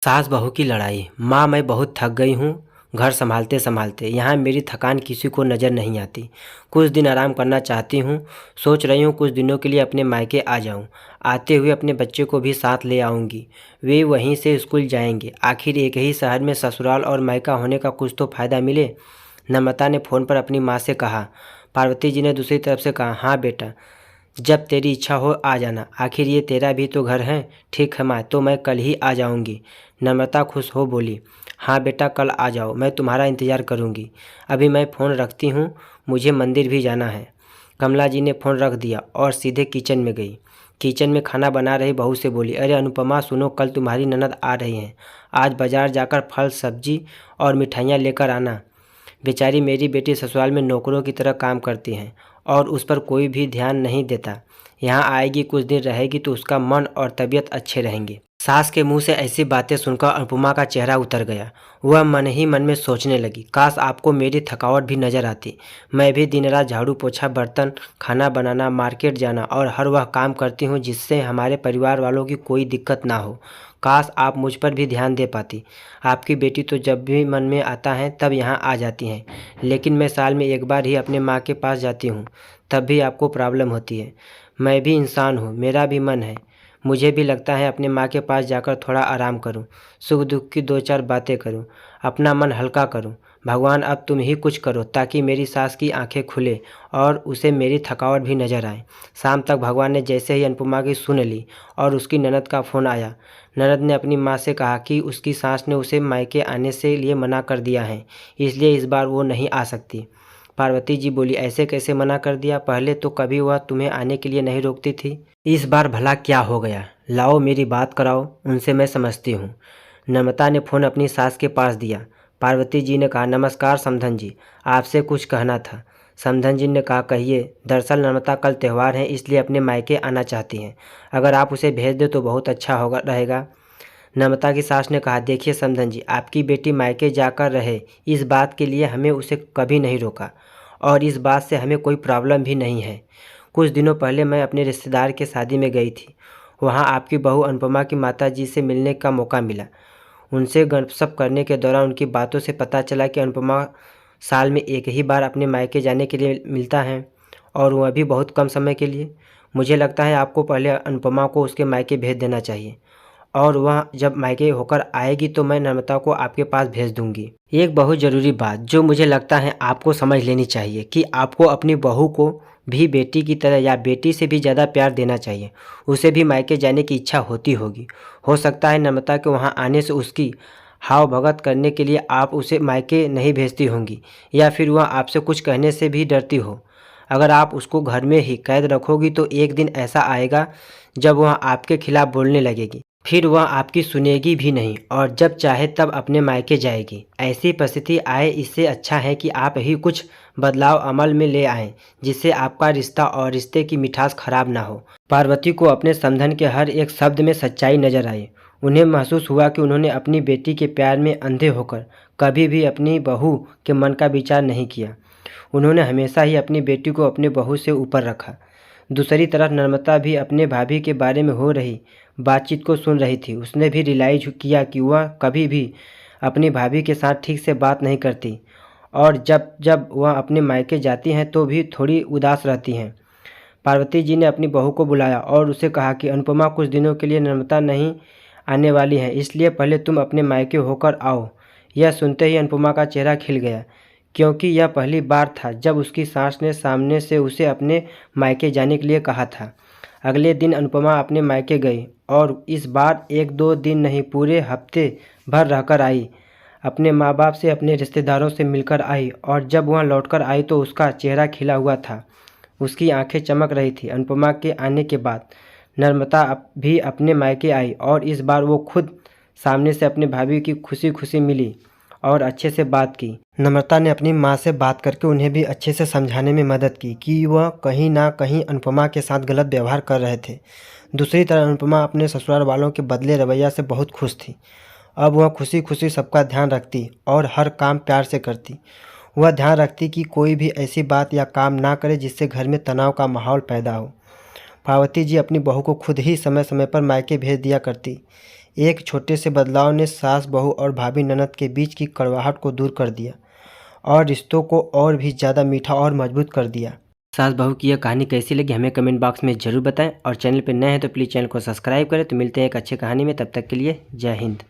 सास बहू की लड़ाई। माँ, मैं बहुत थक गई हूँ घर संभालते संभालते। यहाँ मेरी थकान किसी को नज़र नहीं आती। कुछ दिन आराम करना चाहती हूँ। सोच रही हूँ कुछ दिनों के लिए अपने मायके आ जाऊँ। आते हुए अपने बच्चे को भी साथ ले आऊँगी। वे वहीं से स्कूल जाएंगे। आखिर एक ही शहर में ससुराल और मायका होने का कुछ तो फ़ायदा मिले। नम्रता ने फ़ोन पर अपनी माँ से कहा। पार्वती जी ने दूसरी तरफ से कहा, हाँ बेटा, जब तेरी इच्छा हो आ जाना। आखिर ये तेरा भी तो घर है। ठीक है माँ, तो मैं कल ही आ जाऊँगी। नम्रता खुश हो बोली, हाँ बेटा, कल आ जाओ, मैं तुम्हारा इंतज़ार करूँगी। अभी मैं फ़ोन रखती हूँ, मुझे मंदिर भी जाना है। कमला जी ने फ़ोन रख दिया और सीधे किचन में गई। किचन में खाना बना रही बहू से बोली, अरे अनुपमा सुनो, कल तुम्हारी ननद आ रही हैं। आज बाज़ार जाकर फल सब्जी और मिठाइयाँ लेकर आना। बेचारी मेरी बेटी ससुराल में नौकरों की तरह काम करती हैं और उस पर कोई भी ध्यान नहीं देता। यहाँ आएगी, कुछ दिन रहेगी तो उसका मन और तबीयत अच्छे रहेंगे। सास के मुंह से ऐसी बातें सुनकर अनुपमा का चेहरा उतर गया। वह मन ही मन में सोचने लगी, काश आपको मेरी थकावट भी नजर आती। मैं भी दिन रात झाड़ू पोछा, बर्तन, खाना बनाना, मार्केट जाना और हर वह काम करती हूँ जिससे हमारे परिवार वालों की कोई दिक्कत ना हो। काश आप मुझ पर भी ध्यान दे पाती। आपकी बेटी तो जब भी मन में आता है तब यहाँ आ जाती हैं, लेकिन मैं साल में एक बार ही अपने माँ के पास जाती हूँ, तब भी आपको प्रॉब्लम होती है। मैं भी इंसान हूँ, मेरा भी मन है। मुझे भी लगता है अपने माँ के पास जाकर थोड़ा आराम करूं, सुख दुख की दो चार बातें करूं, अपना मन हल्का करूं। भगवान, अब तुम ही कुछ करो ताकि मेरी सास की आंखें खुले और उसे मेरी थकावट भी नजर आए। शाम तक भगवान ने जैसे ही अनुपमा की सुन ली और उसकी ननद का फ़ोन आया। ननद ने अपनी माँ से कहा कि उसकी सास ने उसे मायके आने से लिए मना कर दिया है, इसलिए इस बार वो नहीं आ सकती। पार्वती जी बोली, ऐसे कैसे मना कर दिया? पहले तो कभी वह तुम्हें आने के लिए नहीं रोकती थी। इस बार भला क्या हो गया? लाओ मेरी बात कराओ, उनसे मैं समझती हूँ। नम्रता ने फ़ोन अपनी सास के पास दिया। पार्वती जी ने कहा, नमस्कार समधन जी, आपसे कुछ कहना था। समधन जी ने कहा, कहिए। दरअसल नम्रता कल त्यौहार है, इसलिए अपने मायके आना चाहती हैं। अगर आप उसे भेज दें तो बहुत अच्छा होगा रहेगा। नम्रता की सास ने कहा, देखिए समधन जी, आपकी बेटी मायके जाकर रहे, इस बात के लिए हमें उसे कभी नहीं रोका और इस बात से हमें कोई प्रॉब्लम भी नहीं है। कुछ दिनों पहले मैं अपने रिश्तेदार के शादी में गई थी। वहाँ आपकी बहू अनुपमा की माताजी से मिलने का मौका मिला। उनसे गपशप करने के दौरान उनकी बातों से पता चला कि अनुपमा साल में एक ही बार अपने मायके जाने के लिए मिलता है और वह भी बहुत कम समय के लिए। मुझे लगता है आपको पहले अनुपमा को उसके मायके भेज देना चाहिए और वह जब मायके होकर आएगी तो मैं नम्रता को आपके पास भेज दूंगी। एक बहुत ज़रूरी बात जो मुझे लगता है आपको समझ लेनी चाहिए कि आपको अपनी बहू को भी बेटी की तरह या बेटी से भी ज़्यादा प्यार देना चाहिए। उसे भी मायके जाने की इच्छा होती होगी। हो सकता है नम्रता के वहाँ आने से उसकी हाव भगत करने के लिए आप उसे मायके नहीं भेजती होंगी, या फिर वह आपसे कुछ कहने से भी डरती हो। अगर आप उसको घर में ही कैद रखोगी तो एक दिन ऐसा आएगा जब वह आपके खिलाफ बोलने लगेगी। फिर वह आपकी सुनेगी भी नहीं और जब चाहे तब अपने मायके जाएगी। ऐसी परिस्थिति आए, इससे अच्छा है कि आप ही कुछ बदलाव अमल में ले आएं, जिससे आपका रिश्ता और रिश्ते की मिठास खराब ना हो। पार्वती को अपने समधन के हर एक शब्द में सच्चाई नजर आई। उन्हें महसूस हुआ कि उन्होंने अपनी बेटी के प्यार में अंधे होकर कभी भी अपनी बहू के मन का विचार नहीं किया। उन्होंने हमेशा ही अपनी बेटी को अपने बहू से ऊपर रखा। दूसरी तरफ नम्रता भी अपने भाभी के बारे में हो रही बातचीत को सुन रही थी। उसने भी रियलाइज किया कि वह कभी भी अपनी भाभी के साथ ठीक से बात नहीं करती और जब जब वह अपने मायके जाती हैं तो भी थोड़ी उदास रहती हैं। पार्वती जी ने अपनी बहू को बुलाया और उसे कहा कि अनुपमा कुछ दिनों के लिए नम्रता नहीं आने वाली है, इसलिए पहले तुम अपने मायके होकर आओ। यह सुनते ही अनुपमा का चेहरा खिल गया, क्योंकि यह पहली बार था जब उसकी सास ने सामने से उसे अपने मायके जाने के लिए कहा था। अगले दिन अनुपमा अपने मायके गई और इस बार एक दो दिन नहीं, पूरे हफ्ते भर रहकर आई। अपने माँ बाप से, अपने रिश्तेदारों से मिलकर आई और जब वह लौटकर आई तो उसका चेहरा खिला हुआ था। उसकी आंखें चमक रही थी। अनुपमा के आने के बाद नम्रता भी अपने मायके आई और इस बार वो खुद सामने से अपने भाभी की खुशी खुशी मिली और अच्छे से बात की। नम्रता ने अपनी माँ से बात करके उन्हें भी अच्छे से समझाने में मदद की कि वह कहीं ना कहीं अनुपमा के साथ गलत व्यवहार कर रहे थे। दूसरी तरफ अनुपमा अपने ससुराल वालों के बदले रवैया से बहुत खुश थी। अब वह खुशी खुशी सबका ध्यान रखती और हर काम प्यार से करती। वह ध्यान रखती कि कोई भी ऐसी बात या काम ना करे जिससे घर में तनाव का माहौल पैदा हो। पार्वती जी अपनी बहू को खुद ही समय समय पर मायके भेज दिया करती। एक छोटे से बदलाव ने सास बहू और भाभी ननद के बीच की कड़वाहट को दूर कर दिया और रिश्तों को और भी ज़्यादा मीठा और मजबूत कर दिया। सास बहू की यह कहानी कैसी लगी हमें कमेंट बॉक्स में ज़रूर बताएं और चैनल पर नए हैं तो प्लीज़ चैनल को सब्सक्राइब करें। तो मिलते हैं एक अच्छी कहानी में, तब तक के लिए जय हिंद।